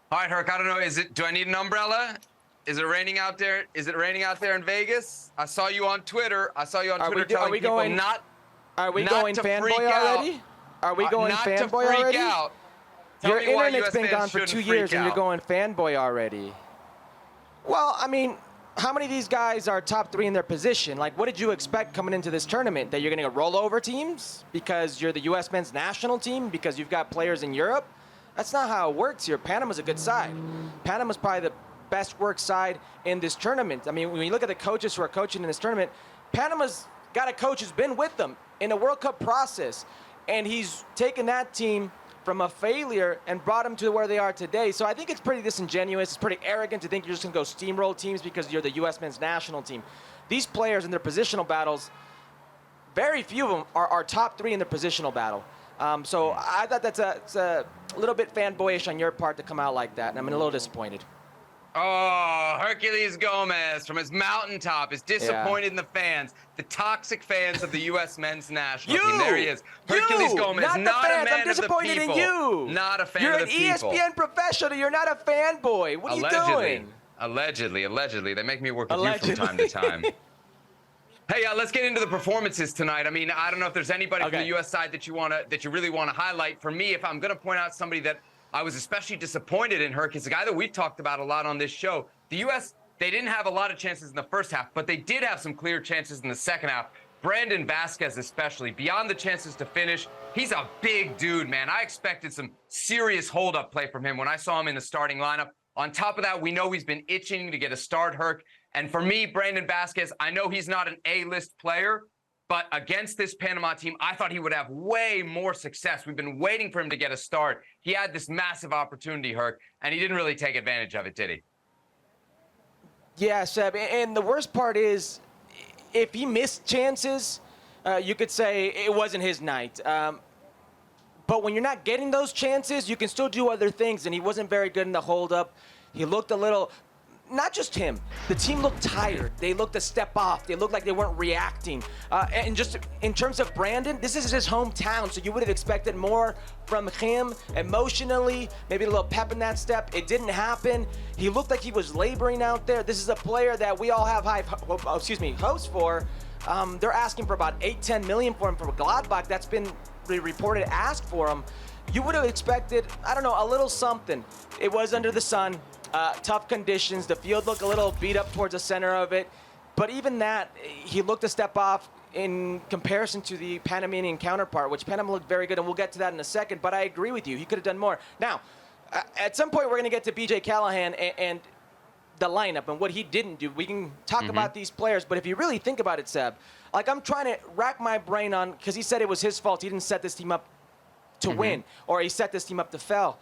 All right, Herc, I don't know. Do I need an umbrella? Is it raining out there? Is it raining out there in Vegas? I saw you on Twitter. Telling people not Are we not going to fanboy freak out. already? Are we going not fanboy to freak already? out. Tell Your me why internet's US been fans gone for shouldn't 2 freak years and you're out. going fanboy already. Well, I mean, how many of these guys are top 3 in their position? Like, what did you expect coming into this tournament? That you're going to roll over teams because you're the U.S. men's national team, because you've got players in Europe? That's not how it works here. Panama's a good side. Panama's probably the best work side in this tournament. I mean, when you look at the coaches who are coaching in this tournament, Panama's got a coach who's been with them in the World Cup process, and he's taken that team from a failure and brought them to where they are today. So I think it's pretty disingenuous. It's pretty arrogant to think you're just going to go steamroll teams because you're the U.S. men's national team. These players in their positional battles, very few of them are top 3 in their positional battle. So I thought it's a little bit fanboyish on your part to come out like that, and I'm a little disappointed. Oh, Herculez Gomez from his mountaintop is disappointed in the fans, the toxic fans of the U.S. men's national team. There he is. Herculez Gomez, not a man I'm disappointed of the people. in you. Not a fan You're of the people. You're an ESPN professional. You're not a fanboy. What are you doing? Allegedly. They make me work with you from time to time. Hey, let's get into the performances tonight. I mean, I don't know if there's anybody from the U.S. side that you really want to highlight. For me, if I'm going to point out somebody that I was especially disappointed in, Herc, is a guy that we've talked about a lot on this show. The U.S., they didn't have a lot of chances in the first half, but they did have some clear chances in the second half. Brandon Vazquez especially, beyond the chances to finish, he's a big dude, man. I expected some serious hold-up play from him when I saw him in the starting lineup. On top of that, we know he's been itching to get a start, Herc. And for me, Brandon Vazquez, I know he's not an A-list player, but against this Panama team, I thought he would have way more success. We've been waiting for him to get a start. He had this massive opportunity, Herc, and he didn't really take advantage of it, did he? Yeah, Seb, and the worst part is, if he missed chances, you could say it wasn't his night. But when you're not getting those chances, you can still do other things, and he wasn't very good in the hold-up. He looked a little... Not just him. The team looked tired. They looked a step off. They looked like they weren't reacting. And just in terms of Brandon, this is his hometown, so you would have expected more from him emotionally, maybe a little pep in that step. It didn't happen. He looked like he was laboring out there. This is a player that we all have high hopes for. They're asking for about $8-10 million for him from Gladbach. That's been reported asked for him. You would have expected, I don't know, a little something. It was under the sun. Tough conditions. The field looked a little beat up towards the center of it. But even that, he looked a step off in comparison to the Panamanian counterpart, which Panama looked very good, and we'll get to that in a second. But I agree with you. He could have done more. Now, at some point, we're going to get to B.J. Callaghan and the lineup and what he didn't do. We can talk about these players, but if you really think about it, Seb, like I'm trying to rack my brain on, because he said it was his fault. He didn't set this team up to win, or he set this team up to fail.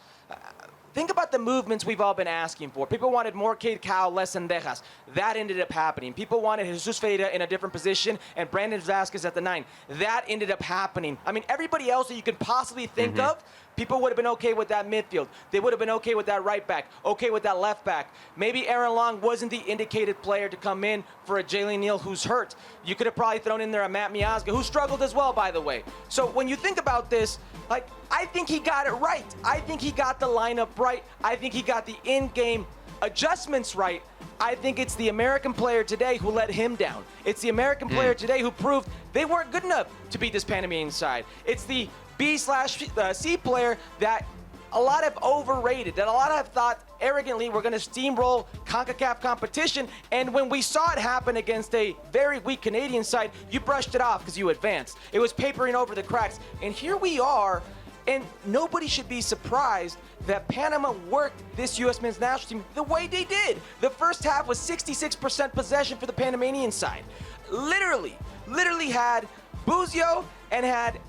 Think about the movements we've all been asking for. People wanted more Cade Cowell, less Sendejas. That ended up happening. People wanted Jesus Ferreira in a different position and Brandon Vazquez at the 9. That ended up happening. I mean, everybody else that you could possibly think of, people would have been okay with that midfield. They would have been okay with that right back, okay with that left back. Maybe Aaron Long wasn't the indicated player to come in for a Jalen Neal who's hurt. You could have probably thrown in there a Matt Miazga, who struggled as well, by the way. So when you think about this, like, I think he got it right. I think he got the lineup right. I think he got the in-game adjustments right. I think it's the American player today who let him down. It's the American player today who proved they weren't good enough to beat this Panamanian side. It's the B/C player that a lot have overrated, that a lot have thought arrogantly we're going to steamroll CONCACAF competition, and when we saw it happen against a very weak Canadian side, you brushed it off because you advanced. It was papering over the cracks, and here we are, and nobody should be surprised that Panama worked this U.S. men's national team the way they did. The first half was 66% possession for the Panamanian side. Literally had Buzio and had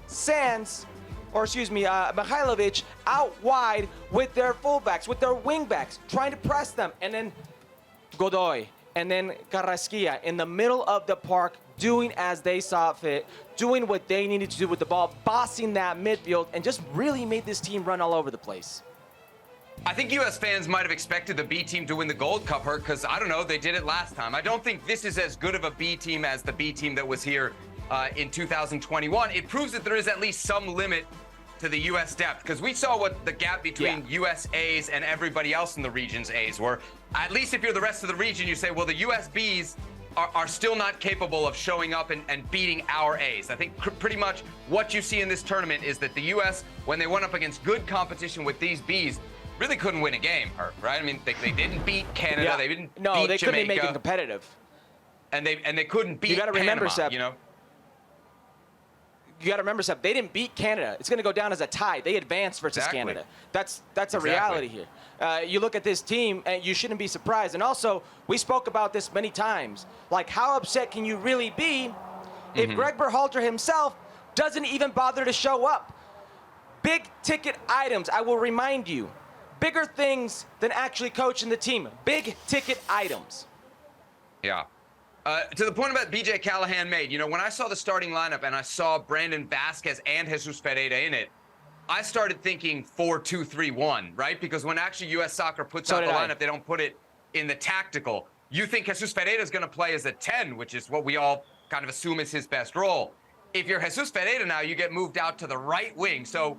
Mihailovic out wide with their fullbacks, with their wingbacks, trying to press them. And then Godoy and then Carrasquilla in the middle of the park doing as they saw fit, doing what they needed to do with the ball, bossing that midfield, and just really made this team run all over the place. I think U.S. fans might have expected the B team to win the Gold Cup, Herc, because, I don't know, they did it last time. I don't think this is as good of a B team as the B team that was here in 2021. It proves that there is at least some limit to the U.S. depth, because we saw what the gap between U.S. A's and everybody else in the region's A's were. At least if you're the rest of the region, you say, well, the U.S. B's are still not capable of showing up and beating our A's. I think pretty much what you see in this tournament is that the U.S., when they went up against good competition with these B's, really couldn't win a game, right? I mean, they didn't beat Canada. They didn't beat Jamaica. No, they couldn't make it competitive. And they couldn't beat You got to remember, Panama, Seb. you know? You got to remember, Seb, they didn't beat Canada. It's going to go down as a tie. They advanced versus Canada. That's a reality here. You look at this team, and you shouldn't be surprised. And also, we spoke about this many times. Like, how upset can you really be if Greg Berhalter himself doesn't even bother to show up? Big-ticket items, I will remind you. Bigger things than actually coaching the team. Big-ticket items. Yeah. To the point about BJ Callaghan made, you know, when I saw the starting lineup and I saw Brandon Vasquez and Jesus Ferreira in it, I started thinking 4-2-3-1, right? Because when actually U.S. Soccer puts out the lineup, they don't put it in the tactical. You think Jesus Ferreira is going to play as a 10, which is what we all kind of assume is his best role. If you're Jesus Ferreira now, you get moved out to the right wing. So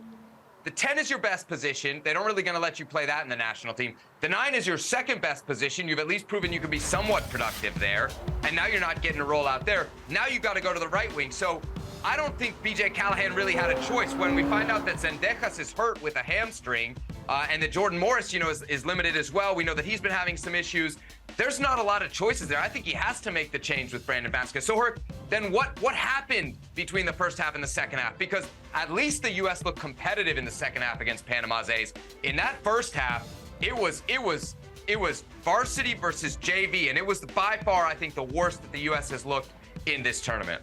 the 10 is your best position. They don't really going to let you play that in the national team. The 9 is your second best position. You've at least proven you can be somewhat productive there. And now you're not getting a roll out there. Now you've got to go to the right wing. So I don't think BJ Callaghan really had a choice. When we find out that Zendejas is hurt with a hamstring and that Jordan Morris, you know, is limited as well. We know that he's been having some issues. There's not a lot of choices there. I think he has to make the change with Brandon Vasquez. So, Herc, then what happened between the first half and the second half? Because at least the U.S. looked competitive in the second half against Panama's A's. In that first half, it was varsity versus JV, and it was by far, I think, the worst that the U.S. has looked in this tournament.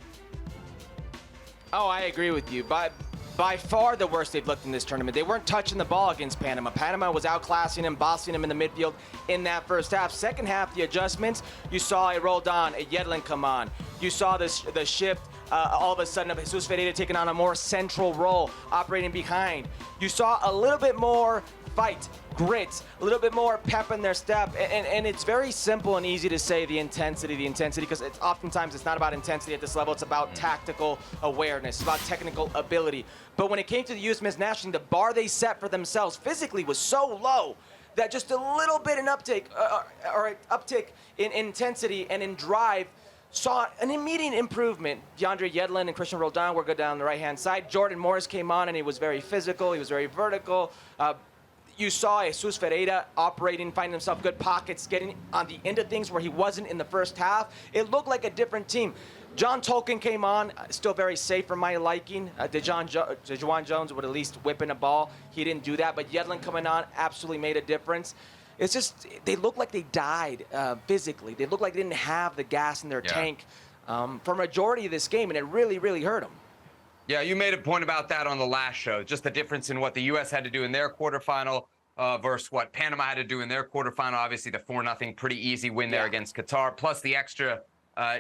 Oh, I agree with you. By far the worst they've looked in this tournament. They weren't touching the ball against Panama. Panama was outclassing them, bossing them in the midfield in that first half. Second half, the adjustments, you saw a Roldan, a Yedlin come on. You saw the shift all of a sudden of Jesus Ferreira taking on a more central role, operating behind. You saw a little bit more fight, grit, a little bit more pep in their step. And it's very simple and easy to say the intensity, because oftentimes it's not about intensity at this level. It's about tactical awareness. It's about technical ability. But when it came to the U.S. men's national team, the bar they set for themselves physically was so low that just a little bit in uptick in intensity and in drive saw an immediate improvement. DeAndre Yedlin and Christian Roldan were good down the right-hand side. Jordan Morris came on, and he was very physical. He was very vertical. You saw Jesus Ferreira operating, finding himself good pockets, getting on the end of things where he wasn't in the first half. It looked like a different team. John Tolkien came on, still very safe for my liking. DeJuan Jones would at least whip in a ball. He didn't do that, but Yedlin coming on absolutely made a difference. It's just, they looked like they died physically. They looked like they didn't have the gas in their tank for a majority of this game, and it really, really hurt them. Yeah, you made a point about that on the last show, just the difference in what the U.S. had to do in their quarterfinal versus what Panama had to do in their quarterfinal. Obviously, the 4-0 pretty easy win there against Qatar, plus the extra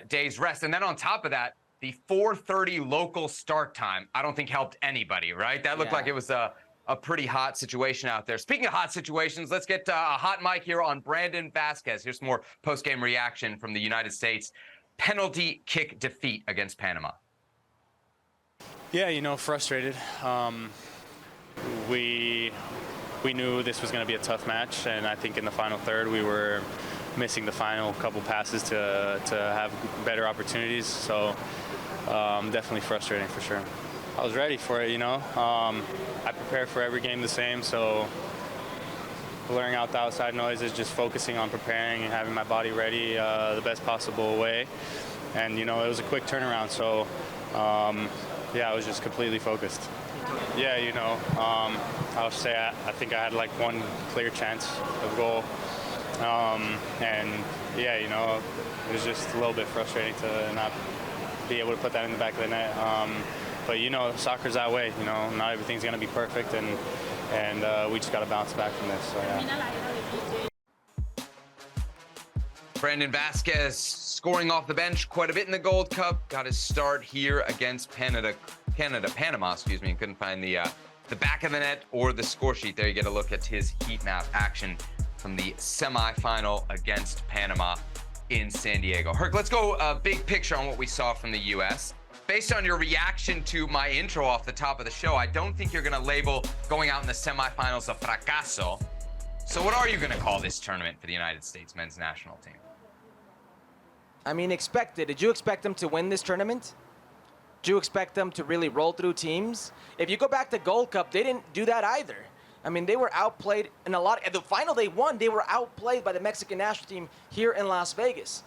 day's rest. And then on top of that, the 4:30 local start time, I don't think helped anybody, right? That looked like it was a pretty hot situation out there. Speaking of hot situations, let's get a hot mic here on Brandon Vasquez. Here's some more post-game reaction from the United States penalty kick defeat against Panama. Yeah, you know, frustrated. We knew this was going to be a tough match, and I think in the final third we were missing the final couple passes to have better opportunities. So definitely frustrating for sure. I was ready for it, you know. I prepare for every game the same, so blurring out the outside noises, just focusing on preparing and having my body ready the best possible way. And, you know, it was a quick turnaround, so yeah, I was just completely focused. Yeah, you know, I'll say I think I had like one clear chance of goal. And yeah, you know, it was just a little bit frustrating to not be able to put that in the back of the net. But you know, soccer's that way. You know, not everything's gonna be perfect, and we just gotta bounce back from this. So yeah. Brandon Vasquez scoring off the bench quite a bit in the Gold Cup. Got his start here against Panama, excuse me. Couldn't find the back of the net or the score sheet. There you get a look at his heat map action from the semifinal against Panama in San Diego. Herc, let's go big picture on what we saw from the U.S. based on your reaction to my intro off the top of the show, I don't think you're going to label going out in the semifinals a fracaso. So what are you going to call this tournament for the United States men's national team? I mean, expected. Did you expect them to win this tournament? Did you expect them to really roll through teams? If you go back to Gold Cup, they didn't do that either. I mean, they were outplayed in a lot. At the final they won, they were outplayed by the Mexican national team here in Las Vegas.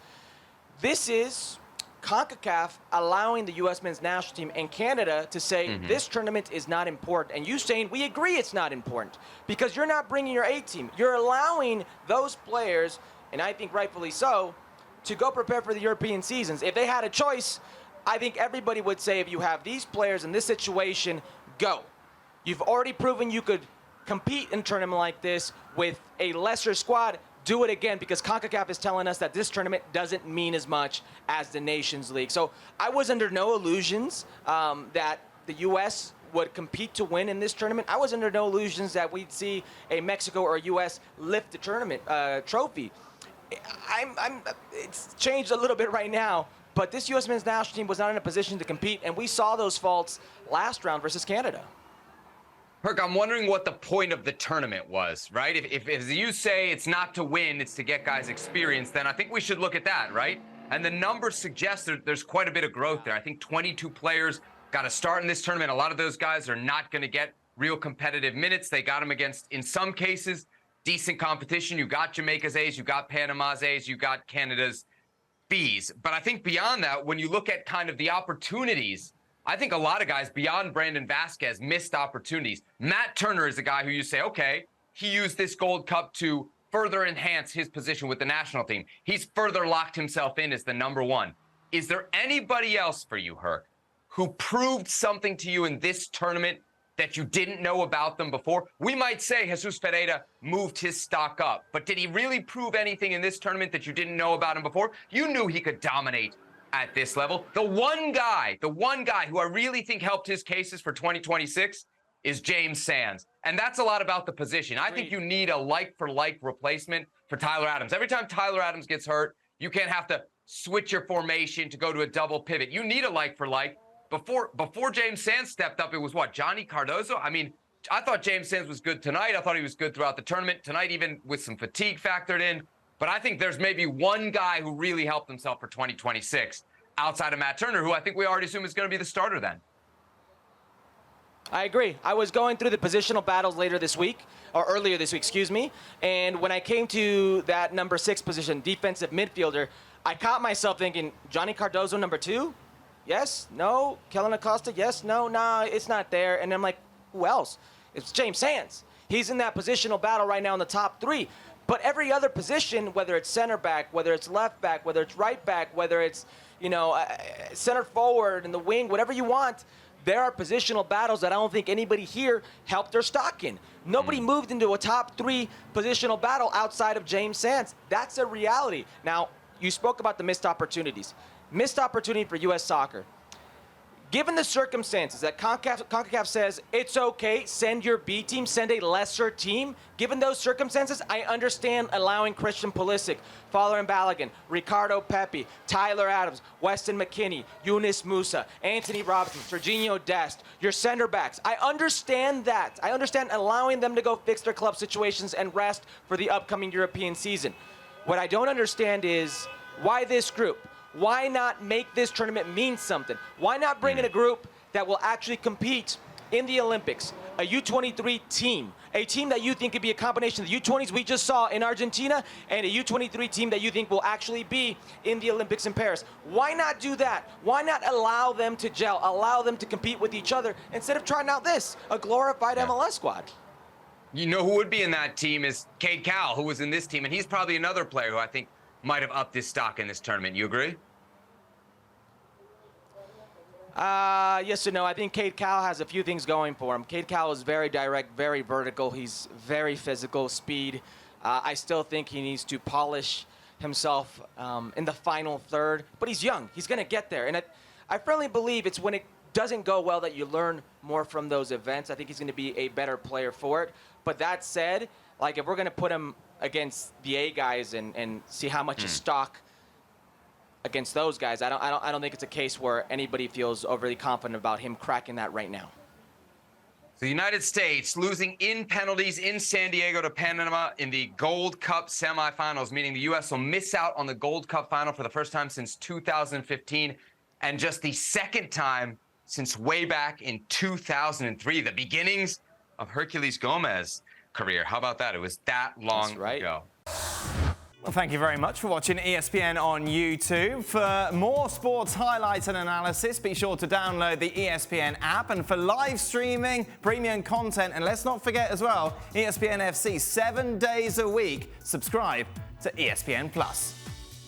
This is CONCACAF allowing the U.S. men's national team and Canada to say this tournament is not important. And you saying, we agree it's not important because you're not bringing your A team. You're allowing those players, and I think rightfully so, to go prepare for the European seasons. If they had a choice, I think everybody would say if you have these players in this situation, go. You've already proven you could compete in a tournament like this with a lesser squad. Do it again because CONCACAF is telling us that this tournament doesn't mean as much as the Nations League. So I was under no illusions that the U.S. would compete to win in this tournament. I was under no illusions that we'd see a Mexico or U.S. lift the tournament trophy. It's changed a little bit right now, but this U.S. men's national team was not in a position to compete, and we saw those faults last round versus Canada. Herc, I'm wondering what the point of the tournament was, right? If as you say, it's not to win, it's to get guys experience, then I think we should look at that, right? And the numbers suggest there's quite a bit of growth there. I think 22 players got to start in this tournament. A lot of those guys are not going to get real competitive minutes. They got them against, in some cases, decent competition. You got Jamaica's A's, you got Panama's A's, you got Canada's B's. But I think beyond that, when you look at kind of the opportunities, I think a lot of guys beyond Brandon Vasquez missed opportunities. Matt Turner is a guy who you say, okay, he used this Gold Cup to further enhance his position with the national team. He's further locked himself in as the number one. Is there anybody else for you, Herc, who proved something to you in this tournament that you didn't know about them before? We might say Jesus Ferreira moved his stock up, but did he really prove anything in this tournament that you didn't know about him before? You knew he could dominate at this level. The one guy who I really think helped his cases for 2026 is James Sands. And that's a lot about the position. I think you need a like-for-like replacement for Tyler Adams. Every time Tyler Adams gets hurt, you can't have to switch your formation to go to a double pivot. You need a like-for-like. Before James Sands stepped up, it was what, Johnny Cardozo? I mean, I thought James Sands was good tonight. I thought he was good throughout the tournament. Tonight, even with some fatigue factored in. But I think there's maybe one guy who really helped himself for 2026 outside of Matt Turner, who I think we already assume is going to be the starter then. I agree. I was going through the positional battles earlier this week, and when I came to that number 6 position, defensive midfielder, I caught myself thinking, Johnny Cardozo, number 2? Yes? No? Kellen Acosta? Yes? No? Nah, it's not there. And I'm like, who else? It's James Sands. He's in that positional battle right now in the top 3. But every other position, whether it's center back, whether it's left back, whether it's right back, whether it's, center forward in the wing, whatever you want, there are positional battles that I don't think anybody here helped their stock in. Nobody moved into a top 3 positional battle outside of James Sands. That's a reality. Now, you spoke about the missed opportunities. Missed opportunity for U.S. soccer. Given the circumstances that CONCACAF says it's okay, send your B team, send a lesser team. Given those circumstances, I understand allowing Christian Pulisic, Fowler and Callaghan, Ricardo Pepi, Tyler Adams, Weston McKennie, Yunus Musa, Anthony Robinson, Serginho Dest, your center backs. I understand that. I understand allowing them to go fix their club situations and rest for the upcoming European season. What I don't understand is why this group? Why not make this tournament mean something? Why not bring in a group that will actually compete in the Olympics? A U23 team. A team that you think could be a combination of the U20s we just saw in Argentina and a U23 team that you think will actually be in the Olympics in Paris. Why not do that? Why not allow them to gel, allow them to compete with each other instead of trying out this, a glorified MLS squad? You know who would be in that team is Cade Cowell, who was in this team, and he's probably another player who I think might have upped his stock in this tournament. You agree? Yes or no. I think Cade Cowell has a few things going for him. Cade Cowell is very direct, very vertical. He's very physical, speed. I still think he needs to polish himself in the final third, but he's young. He's going to get there. And I firmly believe it's when it doesn't go well that you learn more from those events. I think he's going to be a better player for it. But that said, like if we're going to put him against the A guys and see how much his stock against those guys. I don't think it's a case where anybody feels overly confident about him cracking that right now. The United States losing in penalties in San Diego to Panama in the Gold Cup semifinals, meaning the U.S. will miss out on the Gold Cup final for the first time since 2015 and just the second time since way back in 2003, the beginnings of Herculez Gomez's career. How about that? It was that long ago. Well, thank you very much for watching ESPN on YouTube. For more sports highlights and analysis, be sure to download the ESPN app. And for live streaming, premium content, and let's not forget as well, ESPN FC 7 days a week. Subscribe to ESPN+.